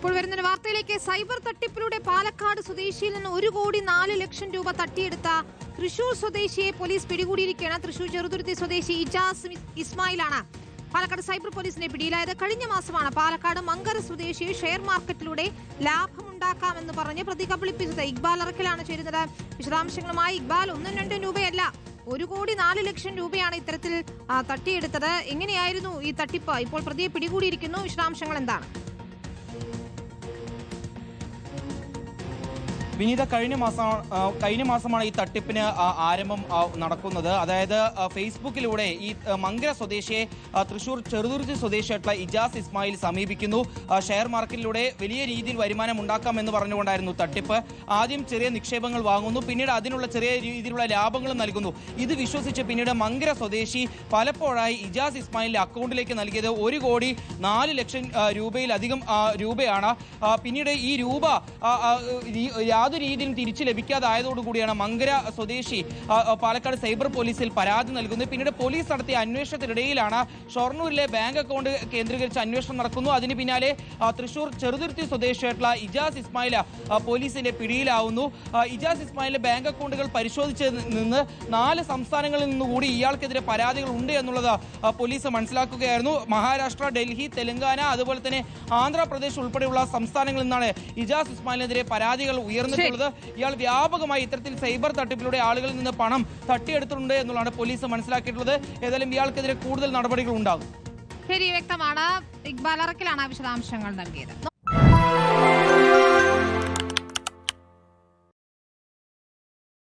ഇപ്പോൾ വരുന്ന വാർത്തയിലേക്ക്. സൈബർ തട്ടിപ്പിലൂടെ പാലക്കാട് സ്വദേശിയിൽ നിന്ന് 1,04,00,000 രൂപ തട്ടിയെടുത്ത തൃശൂർ സ്വദേശിയെ പോലീസ് പിടികൂടിയിരിക്കുകയാണ്. തൃശൂർ ചെറുതുരുത്തി സ്വദേശി ഇജാസ് ഇസ്മായിലാണ് പാലക്കാട് സൈബർ പോലീസിന്റെ പിടിയിലായത്. കഴിഞ്ഞ മാസമാണ് പാലക്കാട് മങ്കര സ്വദേശിയെ ഷെയർ മാർക്കറ്റിലൂടെ ലാഭമുണ്ടാക്കാമെന്ന് പറഞ്ഞ് പ്രതി കബളിപ്പിച്ചത്. ഇക്ബാൽ അറക്കലാണ് ചേരുന്നത്. വിശദാംശങ്ങളുമായി ഇക്ബാൽ. 1-2 രൂപയല്ല, 1,04,00,000 രൂപയാണ് ഇത്തരത്തിൽ തട്ടിയെടുത്തത്. എങ്ങനെയായിരുന്നു ഈ തട്ടിപ്പ്? ഇപ്പോൾ പ്രതിയെ പിടികൂടിയിരിക്കുന്നു. വിശദാംശങ്ങൾ എന്താണ്? വിനീത, കഴിഞ്ഞ മാസമാണ് ഈ തട്ടിപ്പിന് ആരംഭം നടക്കുന്നത്. അതായത് ഫേസ്ബുക്കിലൂടെ ഈ മങ്കര സ്വദേശിയെ തൃശൂർ ചെറുതുരുത്തി സ്വദേശിയായിട്ടുള്ള ഇജാസ് ഇസ്മായിൽ സമീപിക്കുന്നു. ഷെയർ മാർക്കറ്റിലൂടെ വലിയ രീതിയിൽ വരുമാനം ഉണ്ടാക്കാമെന്ന് പറഞ്ഞുകൊണ്ടായിരുന്നു തട്ടിപ്പ്. ആദ്യം ചെറിയ നിക്ഷേപങ്ങൾ വാങ്ങുന്നു, പിന്നീട് അതിനുള്ള ചെറിയ രീതിയിലുള്ള ലാഭങ്ങളും നൽകുന്നു. ഇത് വിശ്വസിച്ച് പിന്നീട് മങ്കര സ്വദേശി പലപ്പോഴായി ഇജാസ് ഇസ്മായിലിന്റെ അക്കൗണ്ടിലേക്ക് നൽകിയത് 1,04,00,000 രൂപയിലധികം രൂപയാണ്. പിന്നീട് ഈ രൂപ യാതൊരു രീതിയിലും തിരിച്ചു ലഭിക്കാതായതോടുകൂടിയാണ് മങ്കര സ്വദേശി പാലക്കാട് സൈബർ പോലീസിൽ പരാതി നൽകുന്നത്. പിന്നീട് പോലീസ് നടത്തിയ അന്വേഷണത്തിനിടയിലാണ് ഷൊർണൂരിലെ ബാങ്ക് അക്കൗണ്ട് കേന്ദ്രീകരിച്ച് അന്വേഷണം നടക്കുന്നു. അതിന് പിന്നാലെ തൃശൂർ ചെറുതുരുത്തി സ്വദേശിയായിട്ടുള്ള ഇജാസ് ഇസ്മായിൽ പോലീസിന്റെ പിടിയിലാവുന്നു. ഇജാസ് ഇസ്മായിലിന്റെ ബാങ്ക് അക്കൗണ്ടുകൾ പരിശോധിച്ചതിൽ നിന്ന് 4 സംസ്ഥാനങ്ങളിൽ നിന്നുകൂടി ഇയാൾക്കെതിരെ പരാതികൾ ഉണ്ട് എന്നുള്ളത് പോലീസ് മനസ്സിലാക്കുകയായിരുന്നു. മഹാരാഷ്ട്ര, ഡൽഹി, തെലങ്കാന, അതുപോലെ തന്നെ ആന്ധ്രാപ്രദേശ് ഉൾപ്പെടെയുള്ള സംസ്ഥാനങ്ങളിൽ നിന്നാണ് ഇജാസ് ഇസ്മായിലിനെതിരെ പരാതികൾ ഉയർന്നിട്ടുള്ളത്. ഇയാൾ വ്യാപകമായി ഇത്തരത്തിൽ സൈബർ തട്ടിപ്പിലൂടെ ആളുകളിൽ നിന്ന് പണം തട്ടിയെടുത്തിട്ടുണ്ട് എന്നുള്ളതാണ് പോലീസ് മനസ്സിലാക്കിയിട്ടുള്ളത്. ഏതായാലും ഇയാൾക്കെതിരെ കൂടുതൽ നടപടികൾ ഉണ്ടാകും. ശരി, വ്യക്തമാണ്. ഇക്ബാൽ അറക്കലാണ് വിശദാംശങ്ങൾ നൽകിയത്.